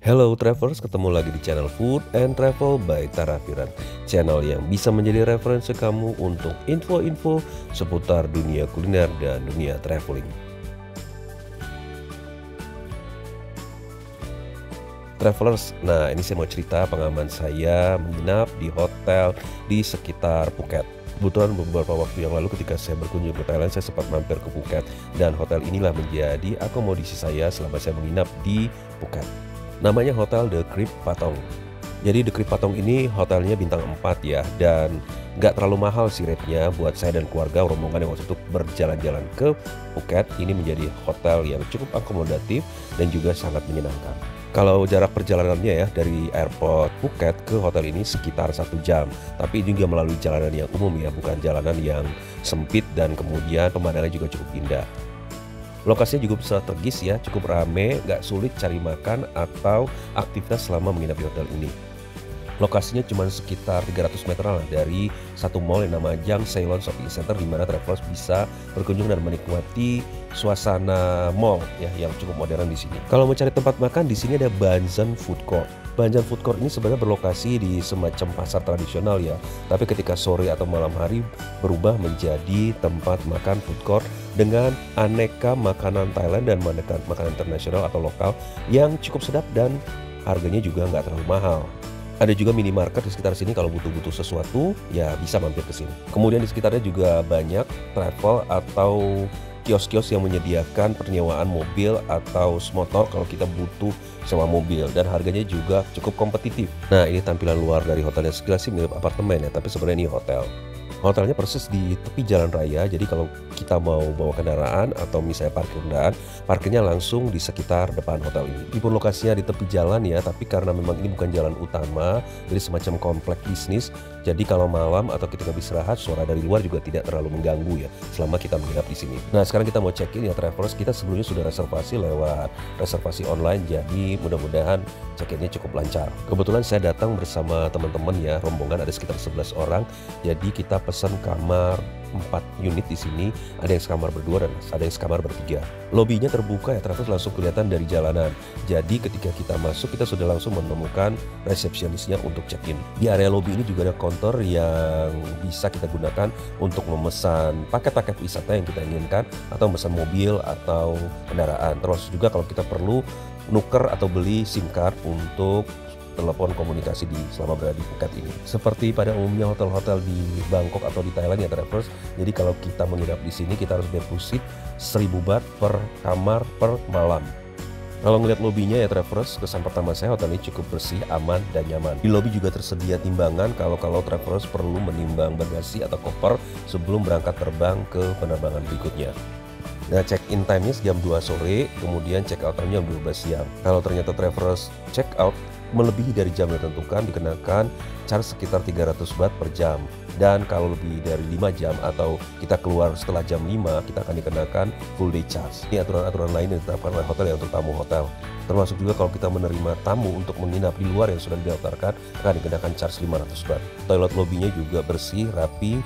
Hello Travelers, ketemu lagi di channel Food and Travel by Tarafiran. Channel yang bisa menjadi referensi kamu untuk info-info seputar dunia kuliner dan dunia traveling. Travelers, nah ini saya mau cerita pengalaman saya menginap di hotel di sekitar Phuket. Kebetulan beberapa waktu yang lalu ketika saya berkunjung ke Thailand, saya sempat mampir ke Phuket. Dan hotel inilah menjadi akomodasi saya selama saya menginap di Phuket. Namanya Hotel The Crib Patong. Jadi The Crib Patong ini hotelnya bintang 4 ya. Dan nggak terlalu mahal sih rate-nya buat saya dan keluarga rombongan yang waktu itu berjalan-jalan ke Phuket. Ini menjadi hotel yang cukup akomodatif dan juga sangat menyenangkan. Kalau jarak perjalanannya ya dari airport Phuket ke hotel ini sekitar 1 jam. Tapi ini juga melalui jalanan yang umum ya, bukan jalanan yang sempit dan kemudian pemandangannya juga cukup indah. Lokasinya juga strategis ya, cukup rame, nggak sulit cari makan atau aktivitas selama menginap di hotel ini. Lokasinya cuma sekitar 300 meter lah dari satu mall yang nama Jang Ceylon Shopping Center, di mana travelers bisa berkunjung dan menikmati suasana mall ya yang cukup modern di sini. Kalau mau cari tempat makan, di sini ada Banzan Food Court. Banzan Food Court ini sebenarnya berlokasi di semacam pasar tradisional ya, tapi ketika sore atau malam hari berubah menjadi tempat makan food court dengan aneka makanan Thailand dan makanan internasional atau lokal yang cukup sedap dan harganya juga nggak terlalu mahal. Ada juga minimarket di sekitar sini, kalau butuh-butuh sesuatu ya bisa mampir ke sini. Kemudian di sekitarnya juga banyak travel atau kios-kios yang menyediakan penyewaan mobil atau motor kalau kita butuh sewa mobil, dan harganya juga cukup kompetitif. Nah, ini tampilan luar dari hotelnya, sekilas sih mirip apartemen ya, tapi sebenarnya ini hotel. Hotelnya persis di tepi jalan raya, jadi kalau kita mau bawa kendaraan atau misalnya parkir kendaraan, parkirnya langsung di sekitar depan hotel ini. Meskipun lokasinya di tepi jalan ya, tapi karena memang ini bukan jalan utama, jadi semacam komplek bisnis. Jadi kalau malam atau ketika beristirahat, suara dari luar juga tidak terlalu mengganggu ya, selama kita menginap di sini. Nah, sekarang kita mau check-in ya travelers, kita sebelumnya sudah reservasi lewat reservasi online, jadi mudah-mudahan check-innya cukup lancar. Kebetulan saya datang bersama teman-teman ya, rombongan ada sekitar 11 orang, jadi kita pesan kamar 4 unit di sini, ada yang sekamar berdua dan ada yang sekamar bertiga. Lobbynya terbuka ya, travelers, langsung kelihatan dari jalanan. Jadi ketika kita masuk, kita sudah langsung menemukan resepsionisnya untuk check-in. Di area lobby ini juga ada counter yang bisa kita gunakan untuk memesan paket-paket wisata yang kita inginkan, atau memesan mobil atau kendaraan. Terus juga kalau kita perlu nuker atau beli SIM card untuk telepon komunikasi selama berada di Phuket ini. Seperti pada umumnya hotel-hotel di Bangkok atau di Thailand ya travelers. Jadi kalau kita menginap di sini, kita harus deposit 1000 baht per kamar per malam. Kalau ngeliat lobbynya ya travelers, kesan pertama saya hotel ini cukup bersih, aman, dan nyaman. Di lobby juga tersedia timbangan kalau travelers perlu menimbang bagasi atau koper sebelum berangkat terbang ke penerbangan berikutnya. Nah, check-in time-nya jam 2 sore, kemudian check-out time-nya jam 12 siang. Kalau ternyata travelers check-out melebihi dari jam yang ditentukan, dikenakan charge sekitar 300 baht per jam. Dan kalau lebih dari 5 jam atau kita keluar setelah jam 5, kita akan dikenakan full day charge. Ini aturan-aturan lain yang ditetapkan oleh hotel yang untuk tamu hotel. Termasuk juga kalau kita menerima tamu untuk menginap di luar yang sudah didaftarkan, akan dikenakan charge 500 baht. Toilet lobbynya juga bersih, rapi.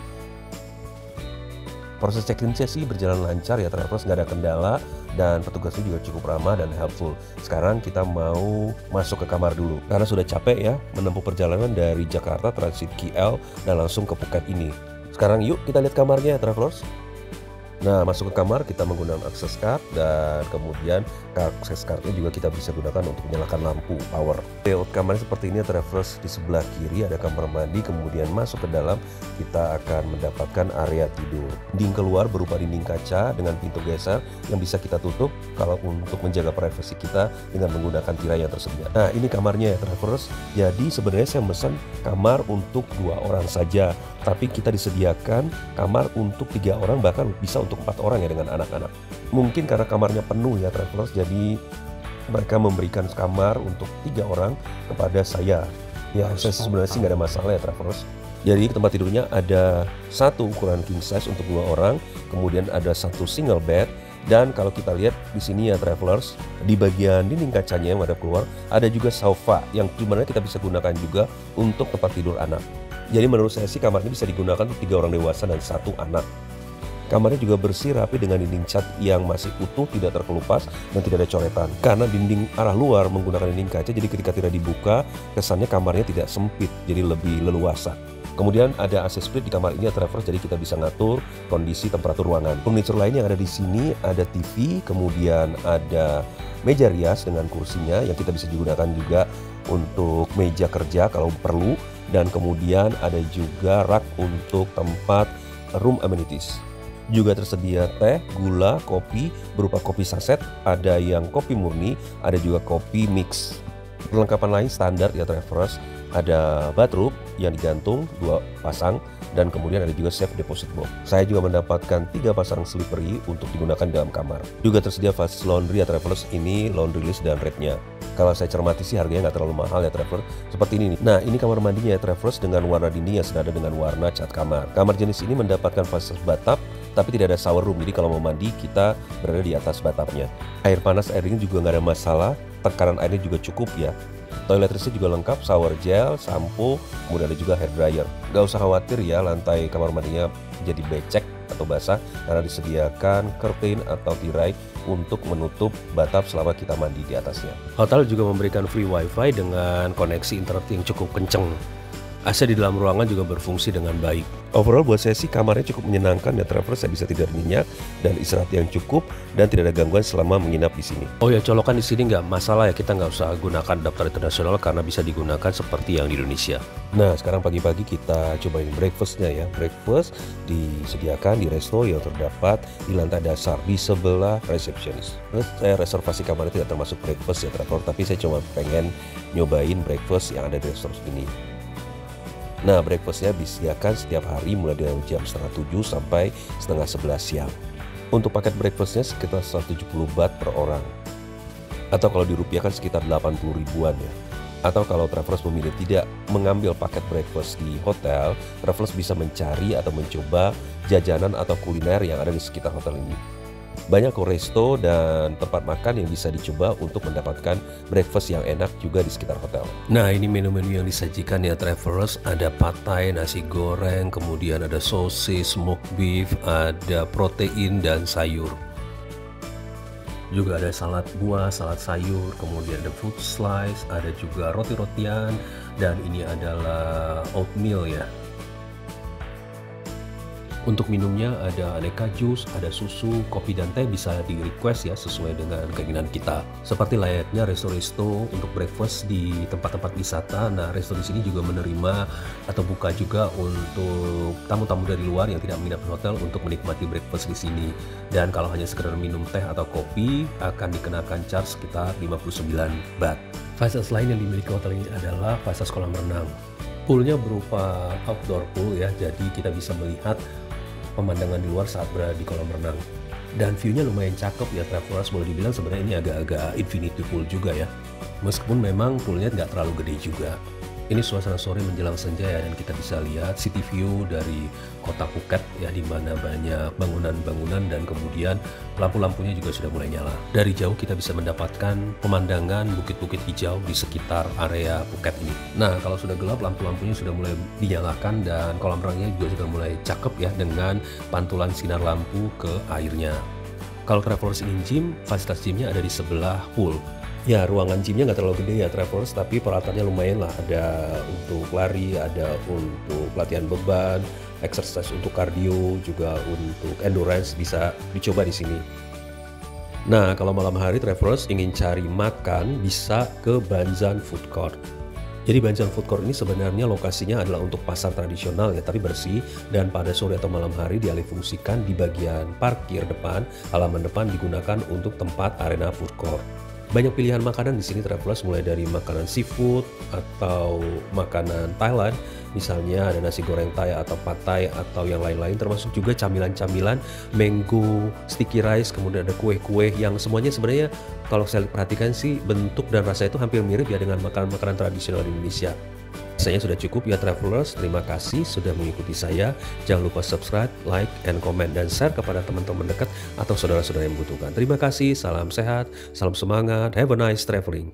Proses check-in-nya sih berjalan lancar ya travelers, nggak ada kendala, dan petugasnya juga cukup ramah dan helpful. Sekarang kita mau masuk ke kamar dulu, karena sudah capek ya menempuh perjalanan dari Jakarta transit KL dan langsung ke Phuket ini. Sekarang yuk kita lihat kamarnya ya travelers. Nah, masuk ke kamar kita menggunakan akses card, dan kemudian akses cardnya juga kita bisa gunakan untuk menyalakan lampu power. Layout kamarnya seperti ini ya travelers. Di sebelah kiri ada kamar mandi, kemudian masuk ke dalam kita akan mendapatkan area tidur. Dinding keluar berupa dinding kaca dengan pintu geser yang bisa kita tutup kalau untuk menjaga privasi kita dengan menggunakan tirai yang tersedia. Nah, ini kamarnya ya travelers. Jadi sebenarnya saya pesan kamar untuk 2 orang saja, tapi kita disediakan kamar untuk 3 orang, bahkan bisa untuk 4 orang ya dengan anak-anak. Mungkin karena kamarnya penuh ya travelers, jadi mereka memberikan kamar untuk 3 orang kepada saya. Ya, saya sebenarnya sih nggak ada masalah ya travelers. Jadi tempat tidurnya ada satu ukuran king size untuk 2 orang, kemudian ada satu single bed. Dan kalau kita lihat di sini ya travelers, di bagian dinding kacanya yang ada keluar, ada juga sofa yang dimana kita bisa gunakan juga untuk tempat tidur anak. Jadi menurut saya sih kamar ini bisa digunakan untuk 3 orang dewasa dan 1 anak. Kamarnya juga bersih, rapi dengan dinding cat yang masih utuh, tidak terkelupas, dan tidak ada coretan. Karena dinding arah luar menggunakan dinding kaca, jadi ketika tidak dibuka, kesannya kamarnya tidak sempit, jadi lebih leluasa. Kemudian ada AC split di kamar ini ya travelers, jadi kita bisa ngatur kondisi temperatur ruangan. Furniture lain yang ada di sini ada TV, kemudian ada meja rias dengan kursinya yang kita bisa digunakan juga untuk meja kerja kalau perlu, dan kemudian ada juga rak untuk tempat room amenities. Juga tersedia teh, gula, kopi berupa kopi saset, ada yang kopi murni, ada juga kopi mix. Perlengkapan lain standar ya travelers, ada bathrobe yang digantung 2 pasang, dan kemudian ada juga safe deposit box. Saya juga mendapatkan 3 pasang slippery untuk digunakan dalam kamar. Juga tersedia fast laundry ya travelers, ini laundry list dan rate-nya. Kalau saya cermati sih harganya nggak terlalu mahal ya traveler, seperti ini nih. Nah ini kamar mandinya ya travelers, dengan warna dinding yang senada dengan warna cat kamar. Kamar jenis ini mendapatkan fasilitas bathtub, tapi tidak ada shower room, jadi kalau mau mandi kita berada di atas bathtubnya. Air panas, air dingin juga nggak ada masalah, tekanan airnya juga cukup ya. Toiletrisnya juga lengkap, shower gel, sampo, kemudian ada juga hair dryer. Gak usah khawatir ya lantai kamar mandinya jadi becek atau basah, karena disediakan curtain atau tirai untuk menutup bathtub selama kita mandi di atasnya. Hotel juga memberikan free wifi dengan koneksi internet yang cukup kenceng. AC di dalam ruangan juga berfungsi dengan baik. Overall buat saya sih kamarnya cukup menyenangkan ya travelers, saya bisa tidur nyenyak dan istirahat yang cukup dan tidak ada gangguan selama menginap di sini. Oh ya, colokan di sini nggak masalah ya, kita nggak usah gunakan daftar internasional karena bisa digunakan seperti yang di Indonesia. Nah sekarang pagi-pagi kita cobain breakfastnya ya. Breakfast disediakan di resto yang terdapat di lantai dasar di sebelah resepsionis. Terus saya reservasi kamarnya tidak termasuk breakfast ya traveler, tapi saya cuma pengen nyobain breakfast yang ada di resto ini. Nah breakfastnya disediakan setiap hari mulai dari jam setengah 7 sampai setengah 11 siang. Untuk paket breakfastnya sekitar 170 baht per orang, atau kalau dirupiahkan sekitar 80 ribuan ya. Atau kalau travelers memilih tidak mengambil paket breakfast di hotel, travelers bisa mencari atau mencoba jajanan atau kuliner yang ada di sekitar hotel ini. Banyak resto dan tempat makan yang bisa dicoba untuk mendapatkan breakfast yang enak juga di sekitar hotel. Nah ini menu-menu yang disajikan ya travelers, ada pad thai, nasi goreng, kemudian ada sosis, smoked beef, ada protein dan sayur. Juga ada salad buah, salad sayur, kemudian ada fruit slice, ada juga roti-rotian, dan ini adalah oatmeal ya. Untuk minumnya ada aneka jus, ada susu, kopi dan teh bisa di request ya sesuai dengan keinginan kita. Seperti layaknya resto-resto untuk breakfast di tempat-tempat wisata. Nah, resto di sini juga menerima atau buka juga untuk tamu-tamu dari luar yang tidak menginap di hotel untuk menikmati breakfast di sini. Dan kalau hanya sekedar minum teh atau kopi akan dikenakan charge sekitar 59 baht. Fasilitas lain yang dimiliki hotel ini adalah fasilitas kolam renang. Poolnya berupa outdoor pool ya, jadi kita bisa melihat pemandangan di luar saat berada di kolam renang. Dan view-nya lumayan cakep ya travelers, boleh dibilang sebenarnya ini agak-agak infinity pool juga ya. Meskipun memang poolnya nggak terlalu gede juga. Ini suasana sore menjelang senja ya, dan kita bisa lihat city view dari kota Phuket ya, di mana banyak bangunan-bangunan dan kemudian lampu-lampunya juga sudah mulai nyala. Dari jauh kita bisa mendapatkan pemandangan bukit-bukit hijau di sekitar area Phuket ini. Nah, kalau sudah gelap lampu-lampunya sudah mulai dinyalakan dan kolam renangnya juga sudah mulai cakep ya dengan pantulan sinar lampu ke airnya. Kalau travelers ingin gym, fasilitas gymnya ada di sebelah pool. Ya, ruangan gymnya nggak terlalu gede ya travelers, tapi peralatannya lumayan lah. Ada untuk lari, ada untuk latihan beban, exercise untuk cardio, juga untuk endurance bisa dicoba di sini. Nah, kalau malam hari travelers ingin cari makan bisa ke Banzan Food Court. Jadi Banzan Food Court ini sebenarnya lokasinya adalah untuk pasar tradisional ya, tapi bersih, dan pada sore atau malam hari dialihfungsikan di bagian parkir depan, halaman depan digunakan untuk tempat arena food court. Banyak pilihan makanan di sini travelers, mulai dari makanan seafood atau makanan Thailand, misalnya ada nasi goreng Thai atau pad Thai atau yang lain-lain, termasuk juga camilan-camilan, mango, sticky rice, kemudian ada kue-kue yang semuanya sebenarnya kalau saya perhatikan sih bentuk dan rasa itu hampir mirip ya dengan makanan-makanan tradisional di Indonesia. Saya sudah cukup ya travelers, terima kasih sudah mengikuti saya. Jangan lupa subscribe, like, and comment, dan share kepada teman-teman dekat atau saudara-saudara yang membutuhkan. Terima kasih, salam sehat, salam semangat, have a nice traveling.